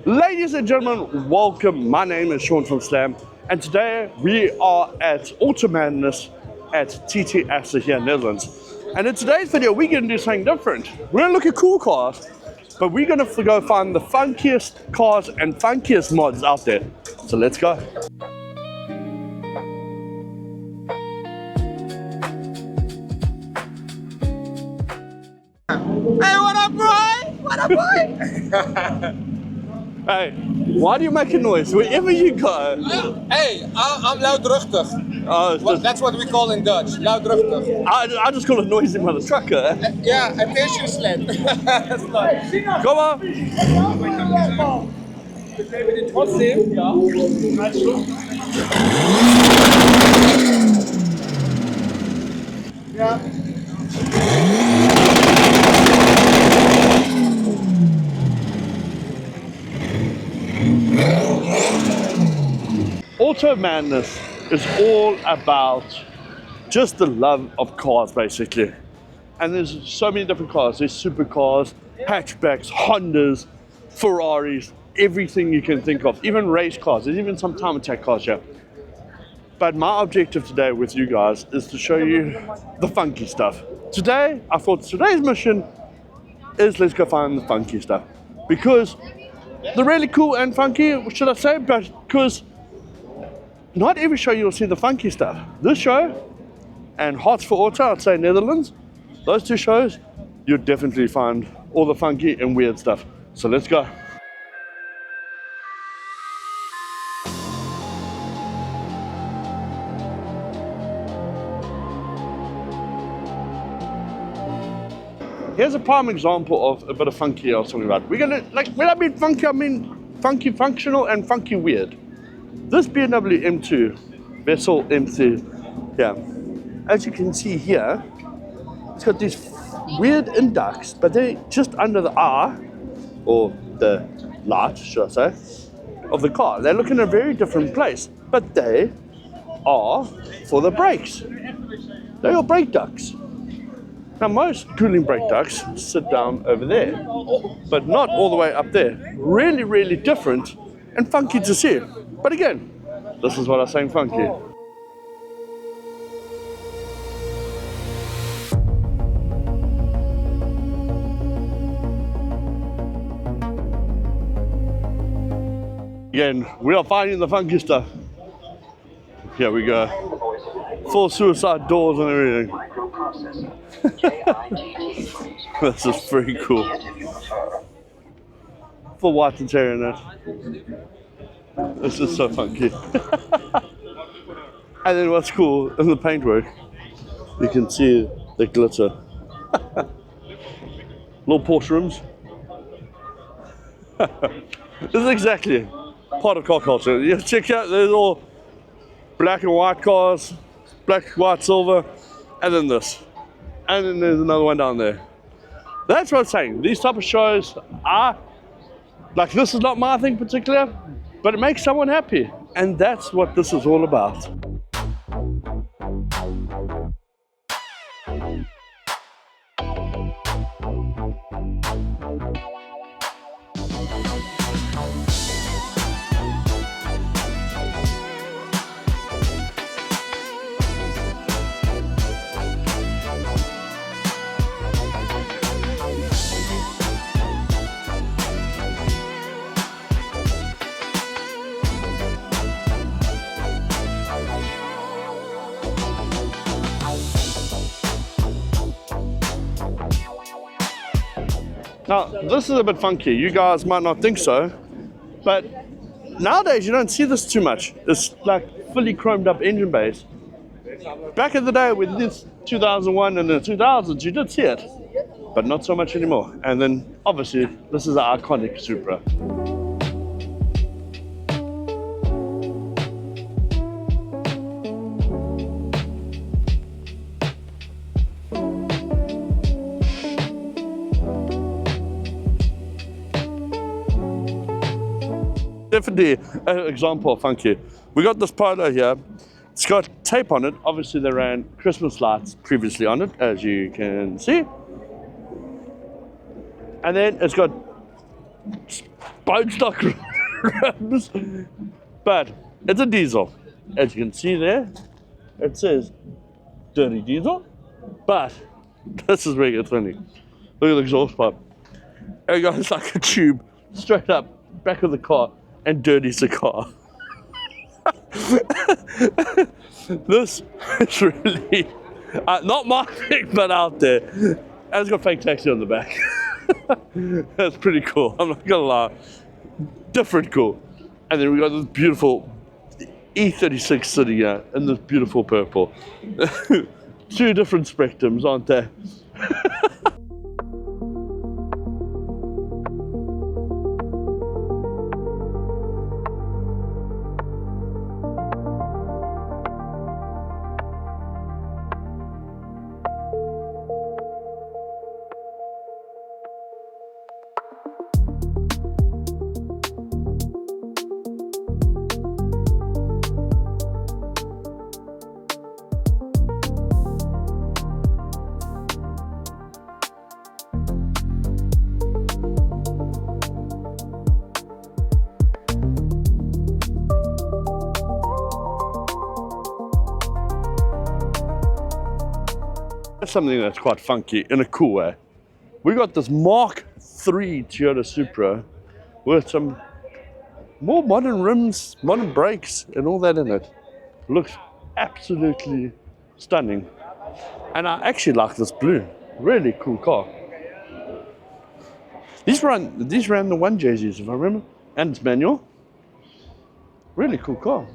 Ladies and gentlemen, welcome. My name is Shaun from Slam, and today we are at AutoMadness at TT Assen here in Netherlands. And in today's video, we're going to do something different. We're going to look at cool cars, but we're going to go find the funkiest cars and funkiest mods out there. So let's go. Hey, what up, boy? What up, boy? Hey, why do you make a noise wherever you go? Hey, I'm luidruchtig. Oh, That's what we call in Dutch, luidruchtig. I just call it noisy motherfucker. Yeah, attention slant. That's nice. Kom maar. Trotzdem, ja. Ja. AutoMadness is all about just the love of cars, basically. And there's so many different cars. There's supercars, hatchbacks, Hondas, Ferraris, everything you can think of. Even race cars. There's even some time attack cars here. But my objective today with you guys is to show you the funky stuff. Today, I thought today's mission is let's go find the funky stuff. Because the really cool and funky, should I say, because not every show you'll see the funky stuff. This show and Hearts for Auto, I'd say Netherlands, those two shows, you'll definitely find all the funky and weird stuff. So let's go. Here's a prime example of a bit of funky I was talking about. We're gonna, when I mean funky, I mean funky functional and funky weird. This BMW M2 Vessel M2 here, as you can see here, it's got these weird inducts, but they're just under the R, or the light, should I say, of the car. They look in a very different place, but they are for the brakes. They're your brake ducts. Now most cooling brake ducts sit down over there, but not all the way up there. Really, really different and funky to see. But again, this is what I'm saying funky. Again, we are finding the funky stuff. Here we go. Full suicide doors and everything. This is pretty cool. Full white interior in it. This is so funky. And then what's cool in the paintwork, you can see the glitter. Little Porsche rims. This is exactly part of car culture. You check out, there's all black and white cars, black, white, silver, and then this. And then there's another one down there. That's what I'm saying. These type of shows are, like, this is not my thing particular, but it makes someone happy. And that's what this is all about. Now, this is a bit funky. You guys might not think so, but nowadays you don't see this too much. It's like fully chromed up engine bays. Back in the day with this 2001 and the 2000s, you did see it, but not so much anymore. And then obviously, this is an iconic Supra. Definitely an example of funky. We got this Polo here. It's got tape on it. Obviously they ran Christmas lights previously on it, as you can see. And then it's got bone stock rims, but it's a diesel. As you can see there, it says dirty diesel, but this is where it gets funny. Look at the exhaust pipe. It goes like a tube straight up back of the car and dirties the car. This is really not my thing, but out there. And it's got fake taxi on the back. That's pretty cool, I'm not gonna lie. Different cool. And then we got this beautiful E36 sitting here in this beautiful purple. Two different spectrums, aren't they? Something that's quite funky in a cool way. We got this Mark III Toyota Supra with some more modern rims, modern brakes, and all that in it. Looks absolutely stunning. And I actually like this blue. Really cool car. These ran the 1JZs, if I remember, and it's manual. Really cool car.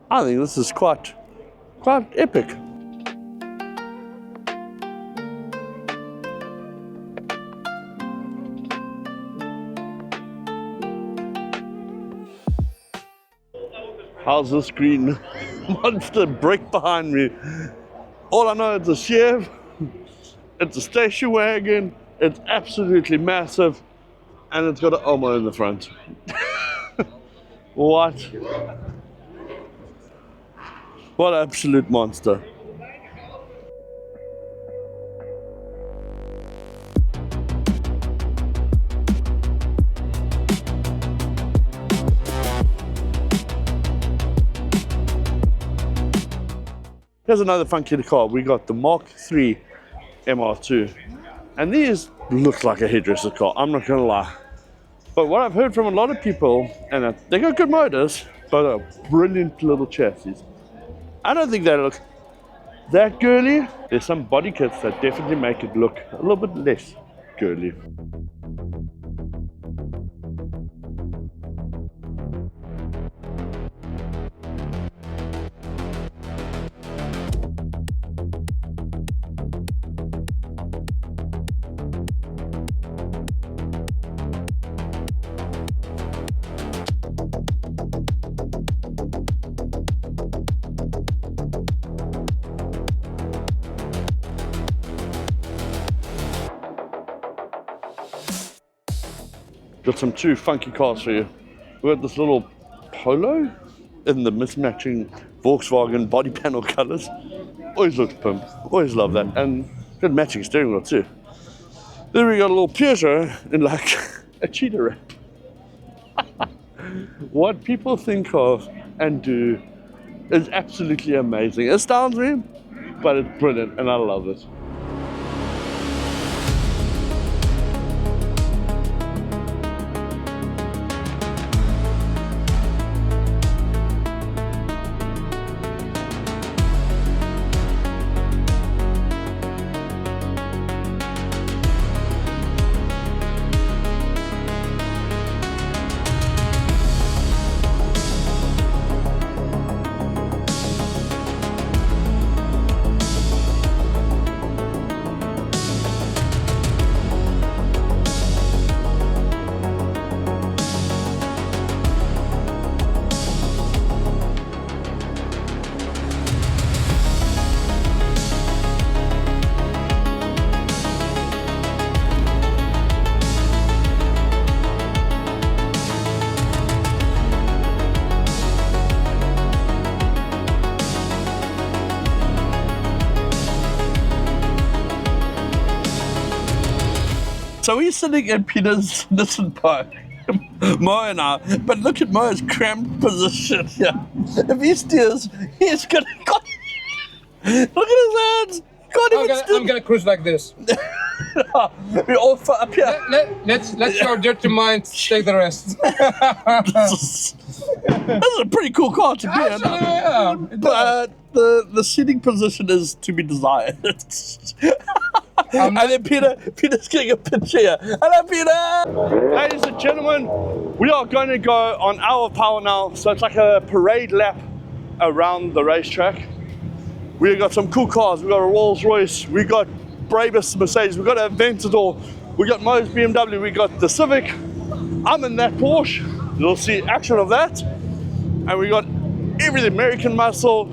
I think this is quite epic. How's this green monster brick behind me? All I know, it's a Chev, it's a station wagon, it's absolutely massive, and it's got an Elmo in the front. What? What an absolute monster. Here's another funky car. We got the Mark III MR2. And these look like a hairdresser car, I'm not gonna lie. But what I've heard from a lot of people, and they got good motors, but a brilliant little chassis. I don't think they look that girly. There's some body kits that definitely make it look a little bit less girly. Got some two funky cars for you. We got this little Polo in the mismatching Volkswagen body panel colors. Always looks pimp. Always love that. And good matching steering wheel too. Then we got a little Peugeot in like a cheetah wrap. What people think of and do is absolutely amazing. It astounds me, but it's brilliant and I love it. So we're sitting in Peter's Nissan Park Mo now. But look at Mo's cramped position here. If he steers, he's gonna. God, look at his hands. I'm gonna cruise like this. We're all up here. Let your dirty mind take the rest. This is a pretty cool car to be in. Actually, yeah. But the seating position is to be desired. And then Peter's getting a picture here. Hello, Peter! Ladies and gentlemen, we are going to go on Hour of Power now. So it's like a parade lap around the racetrack. We got some cool cars. We got a Rolls Royce. We got Brabus Mercedes. We got a Aventador. We got Mo's BMW. We got the Civic. I'm in that Porsche. You'll see action of that. And we got everything, American Muscle,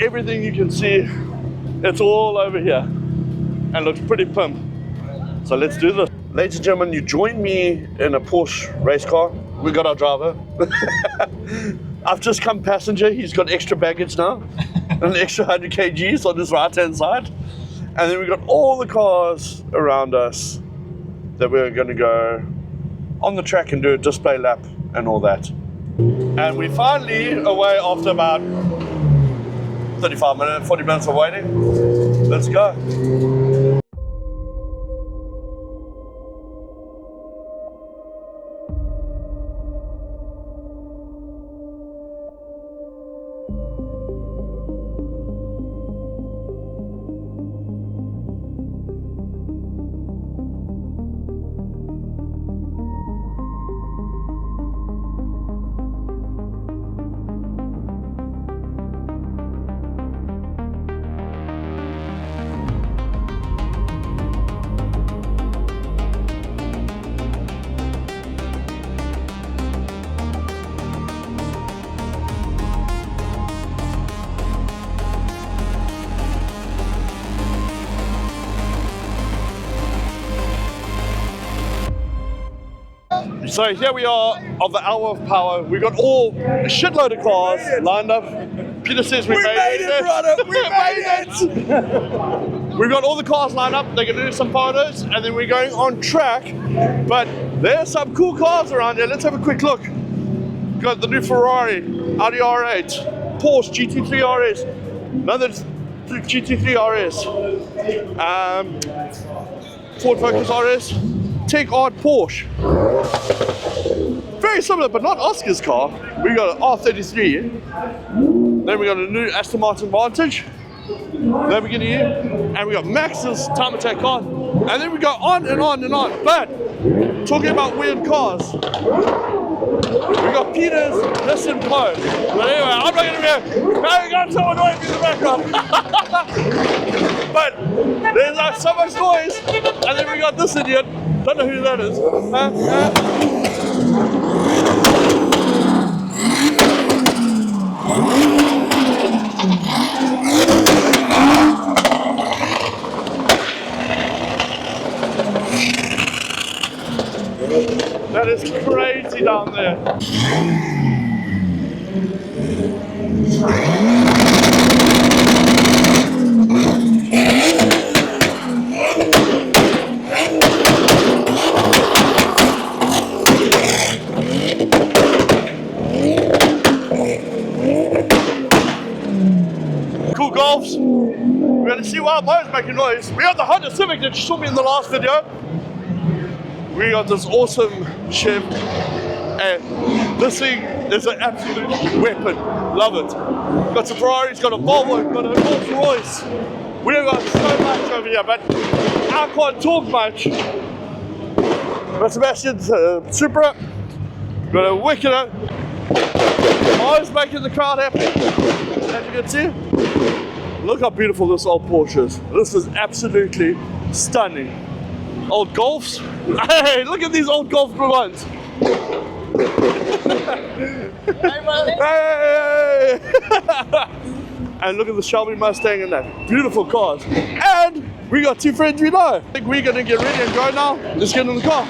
everything you can see. It's all over here and looks pretty pimp. So let's do this. Ladies and gentlemen, you join me in a Porsche race car. We got our driver. I've just come passenger. He's got extra baggage now. An extra 100 kgs on his right hand side. And then we got all the cars around us that we're going to go on the track and do a display lap and all that. And we finally away after about 35 minutes, 40 minutes of waiting. Let's go. So here we are of the Hour of Power. We got a shitload of cars lined up. Peter says we made it, brother. We made it. We've got all the cars lined up. They're going to do some photos, and then we're going on track. But there's some cool cars around here. Let's have a quick look. We've got the new Ferrari, Audi R8, Porsche GT3 RS, another GT3 RS, Ford Focus RS. Take on Porsche. Very similar, but not Oscar's car. We got an R33. Then we got a new Aston Martin Vantage. Lamborghini, and we got Max's time attack car. And then we go on and on and on. But talking about weird cars, we got Peter's Listen Pro. But anyway, I'm not going to be here. Now we got someone away from the background. But there's like so much noise. And then we got this idiot. Don't know who that is. That is crazy down there. Cool Golfs. We're going to see why Mo's making noise. We got the Honda Civic that you saw me in the last video. We got this awesome Chev, and this thing is an absolute weapon. Love it. Got some Ferraris, got a Volvo, got a Rolls Royce. We've got so much over here, but I can't talk much. Got Sebastian's Supra, got a Wicked. Always making the crowd happy. As you can see, look how beautiful this old Porsche is. This is absolutely stunning. Old Golfs. Hey, look at these old Golf ones. Hey! And look at the Shelby Mustang and that. Beautiful cars. And we got two friends we know. I think we're going to get ready and go now. Let's get in the car.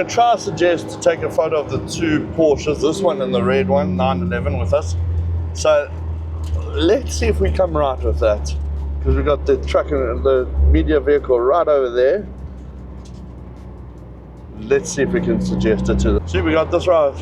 to try suggest to take a photo of the two Porsches, this one and the red one, 911 with us. So let's see if we come right with that, because we've got the truck and the media vehicle right over there. Let's see if we can suggest it to them. See, we got this right.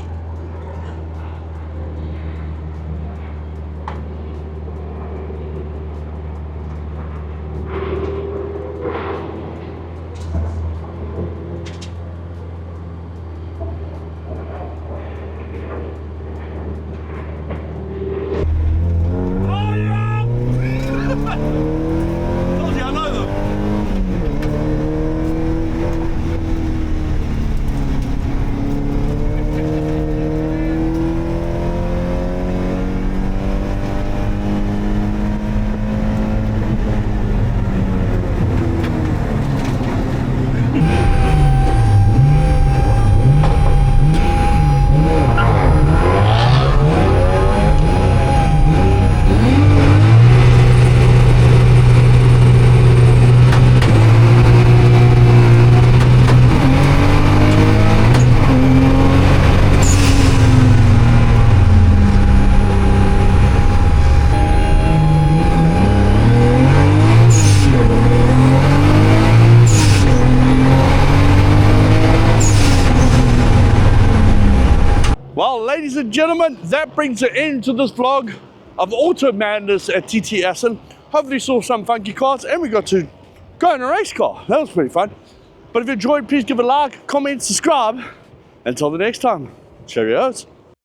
Well, ladies and gentlemen, that brings an end to this vlog of Auto Madness at TT Assen. Hopefully saw some funky cars, and we got to go in a race car. That was pretty fun. But if you enjoyed, please give a like, comment, subscribe. Until the next time, cheerios.